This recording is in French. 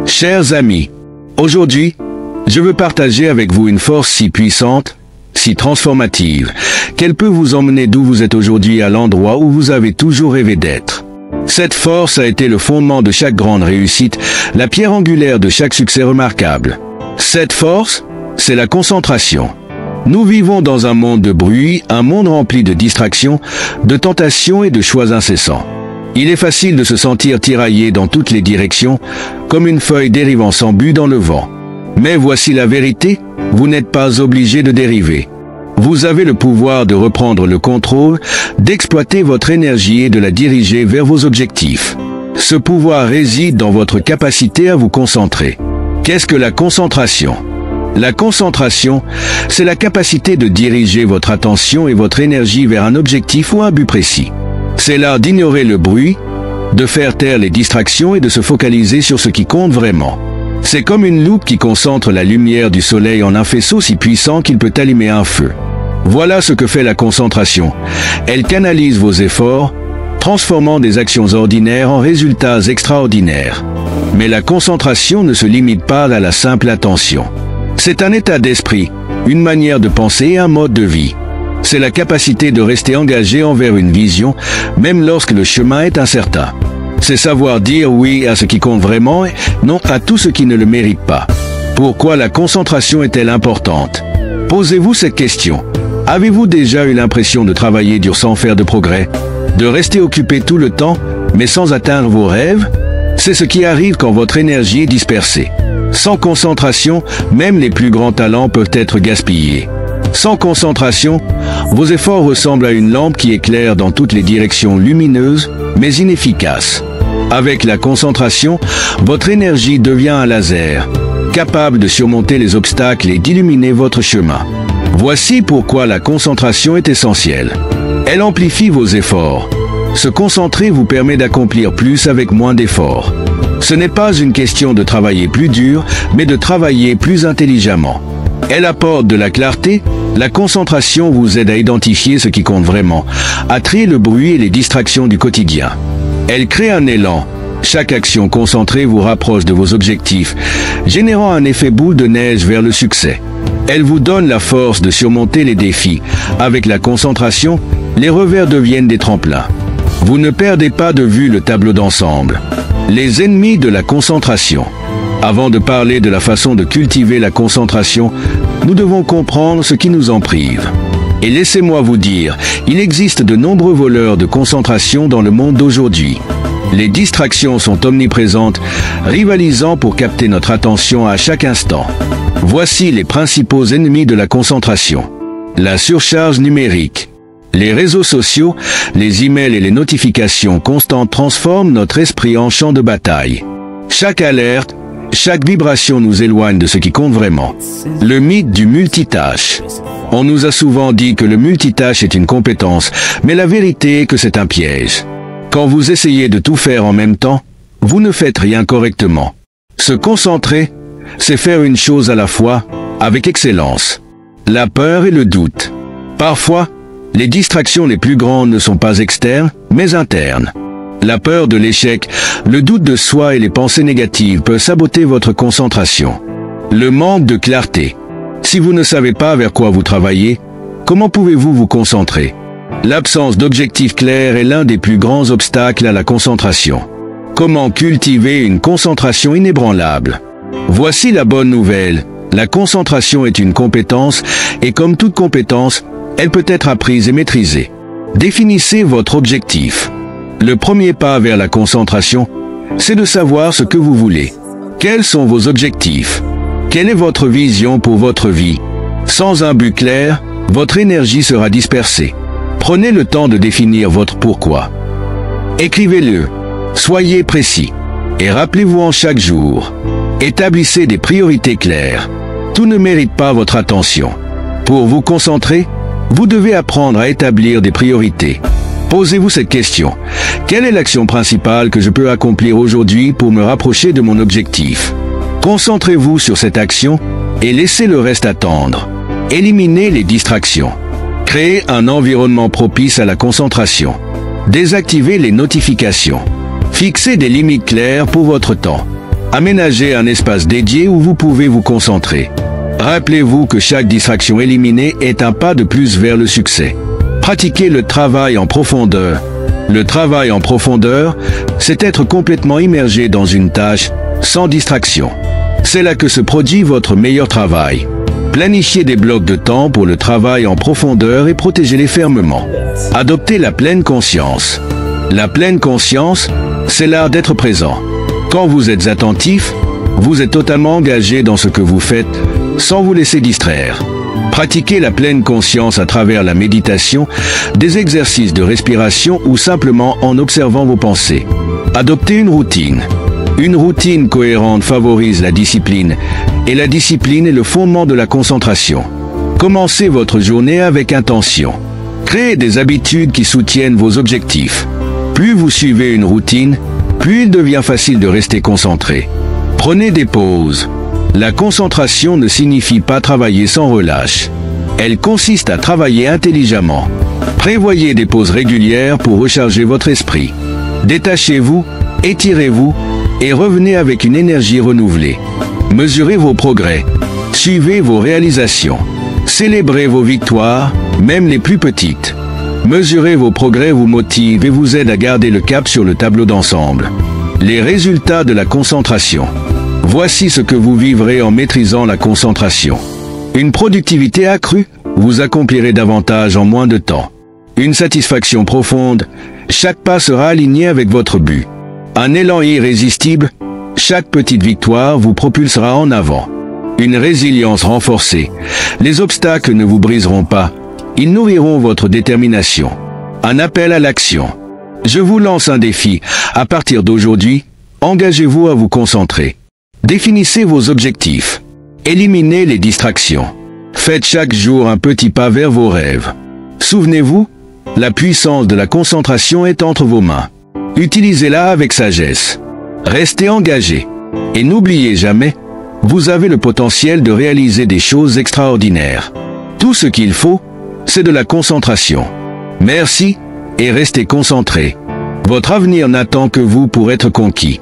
Chers amis, aujourd'hui, je veux partager avec vous une force si puissante, si transformative, qu'elle peut vous emmener d'où vous êtes aujourd'hui à l'endroit où vous avez toujours rêvé d'être. Cette force a été le fondement de chaque grande réussite, la pierre angulaire de chaque succès remarquable. Cette force, c'est la concentration. Nous vivons dans un monde de bruit, un monde rempli de distractions, de tentations et de choix incessants. Il est facile de se sentir tiraillé dans toutes les directions, comme une feuille dérivant sans but dans le vent. Mais voici la vérité, vous n'êtes pas obligé de dériver. Vous avez le pouvoir de reprendre le contrôle, d'exploiter votre énergie et de la diriger vers vos objectifs. Ce pouvoir réside dans votre capacité à vous concentrer. Qu'est-ce que la concentration ? La concentration, c'est la capacité de diriger votre attention et votre énergie vers un objectif ou un but précis. C'est l'art d'ignorer le bruit, de faire taire les distractions et de se focaliser sur ce qui compte vraiment. C'est comme une loupe qui concentre la lumière du soleil en un faisceau si puissant qu'il peut allumer un feu. Voilà ce que fait la concentration. Elle canalise vos efforts, transformant des actions ordinaires en résultats extraordinaires. Mais la concentration ne se limite pas à la simple attention. C'est un état d'esprit, une manière de penser et un mode de vie. C'est la capacité de rester engagé envers une vision, même lorsque le chemin est incertain. C'est savoir dire oui à ce qui compte vraiment et non à tout ce qui ne le mérite pas. Pourquoi la concentration est-elle importante ? Posez-vous cette question. Avez-vous déjà eu l'impression de travailler dur sans faire de progrès ? De rester occupé tout le temps, mais sans atteindre vos rêves ? C'est ce qui arrive quand votre énergie est dispersée. Sans concentration, même les plus grands talents peuvent être gaspillés. Sans concentration, vos efforts ressemblent à une lampe qui éclaire dans toutes les directions lumineuses, mais inefficace. Avec la concentration, votre énergie devient un laser, capable de surmonter les obstacles et d'illuminer votre chemin. Voici pourquoi la concentration est essentielle. Elle amplifie vos efforts. Se concentrer vous permet d'accomplir plus avec moins d'efforts. Ce n'est pas une question de travailler plus dur, mais de travailler plus intelligemment. Elle apporte de la clarté. La concentration vous aide à identifier ce qui compte vraiment, à trier le bruit et les distractions du quotidien. Elle crée un élan. Chaque action concentrée vous rapproche de vos objectifs, générant un effet boule de neige vers le succès. Elle vous donne la force de surmonter les défis. Avec la concentration, les revers deviennent des tremplins. Vous ne perdez pas de vue le tableau d'ensemble. Les ennemis de la concentration. Avant de parler de la façon de cultiver la concentration, nous devons comprendre ce qui nous en prive. Et laissez-moi vous dire, il existe de nombreux voleurs de concentration dans le monde d'aujourd'hui. Les distractions sont omniprésentes, rivalisant pour capter notre attention à chaque instant. Voici les principaux ennemis de la concentration. La surcharge numérique. Les réseaux sociaux, les emails et les notifications constantes transforment notre esprit en champ de bataille. Chaque alerte, chaque vibration nous éloigne de ce qui compte vraiment. Le mythe du multitâche. On nous a souvent dit que le multitâche est une compétence, mais la vérité est que c'est un piège. Quand vous essayez de tout faire en même temps, vous ne faites rien correctement. Se concentrer, c'est faire une chose à la fois, avec excellence. La peur et le doute. Parfois, les distractions les plus grandes ne sont pas externes, mais internes. La peur de l'échec, le doute de soi et les pensées négatives peuvent saboter votre concentration. Le manque de clarté. Si vous ne savez pas vers quoi vous travaillez, comment pouvez-vous vous concentrer ? L'absence d'objectifs clairs est l'un des plus grands obstacles à la concentration. Comment cultiver une concentration inébranlable ? Voici la bonne nouvelle. La concentration est une compétence et comme toute compétence, elle peut être apprise et maîtrisée. Définissez votre objectif. Le premier pas vers la concentration, c'est de savoir ce que vous voulez. Quels sont vos objectifs ? Quelle est votre vision pour votre vie ? Sans un but clair, votre énergie sera dispersée. Prenez le temps de définir votre pourquoi. Écrivez-le. Soyez précis. Et rappelez-vous en chaque jour. Établissez des priorités claires. Tout ne mérite pas votre attention. Pour vous concentrer, vous devez apprendre à établir des priorités. Posez-vous cette question. Quelle est l'action principale que je peux accomplir aujourd'hui pour me rapprocher de mon objectif ? Concentrez-vous sur cette action et laissez le reste attendre. Éliminez les distractions. Créez un environnement propice à la concentration. Désactivez les notifications. Fixez des limites claires pour votre temps. Aménagez un espace dédié où vous pouvez vous concentrer. Rappelez-vous que chaque distraction éliminée est un pas de plus vers le succès. Pratiquez le travail en profondeur. Le travail en profondeur, c'est être complètement immergé dans une tâche, sans distraction. C'est là que se produit votre meilleur travail. Planifiez des blocs de temps pour le travail en profondeur et protégez-les fermement. Adoptez la pleine conscience. La pleine conscience, c'est l'art d'être présent. Quand vous êtes attentif, vous êtes totalement engagé dans ce que vous faites, sans vous laisser distraire. Pratiquez la pleine conscience à travers la méditation, des exercices de respiration ou simplement en observant vos pensées. Adoptez une routine. Une routine cohérente favorise la discipline, et la discipline est le fondement de la concentration. Commencez votre journée avec intention. Créez des habitudes qui soutiennent vos objectifs. Plus vous suivez une routine, plus il devient facile de rester concentré. Prenez des pauses. La concentration ne signifie pas travailler sans relâche. Elle consiste à travailler intelligemment. Prévoyez des pauses régulières pour recharger votre esprit. Détachez-vous, étirez-vous et revenez avec une énergie renouvelée. Mesurez vos progrès. Suivez vos réalisations. Célébrez vos victoires, même les plus petites. Mesurer vos progrès vous motive et vous aide à garder le cap sur le tableau d'ensemble. Les résultats de la concentration. Voici ce que vous vivrez en maîtrisant la concentration. Une productivité accrue, vous accomplirez davantage en moins de temps. Une satisfaction profonde, chaque pas sera aligné avec votre but. Un élan irrésistible, chaque petite victoire vous propulsera en avant. Une résilience renforcée, les obstacles ne vous briseront pas, ils nourriront votre détermination. Un appel à l'action. Je vous lance un défi. À partir d'aujourd'hui, engagez-vous à vous concentrer. Définissez vos objectifs. Éliminez les distractions. Faites chaque jour un petit pas vers vos rêves. Souvenez-vous, la puissance de la concentration est entre vos mains. Utilisez-la avec sagesse. Restez engagé. Et n'oubliez jamais, vous avez le potentiel de réaliser des choses extraordinaires. Tout ce qu'il faut, c'est de la concentration. Merci et restez concentrés. Votre avenir n'attend que vous pour être conquis.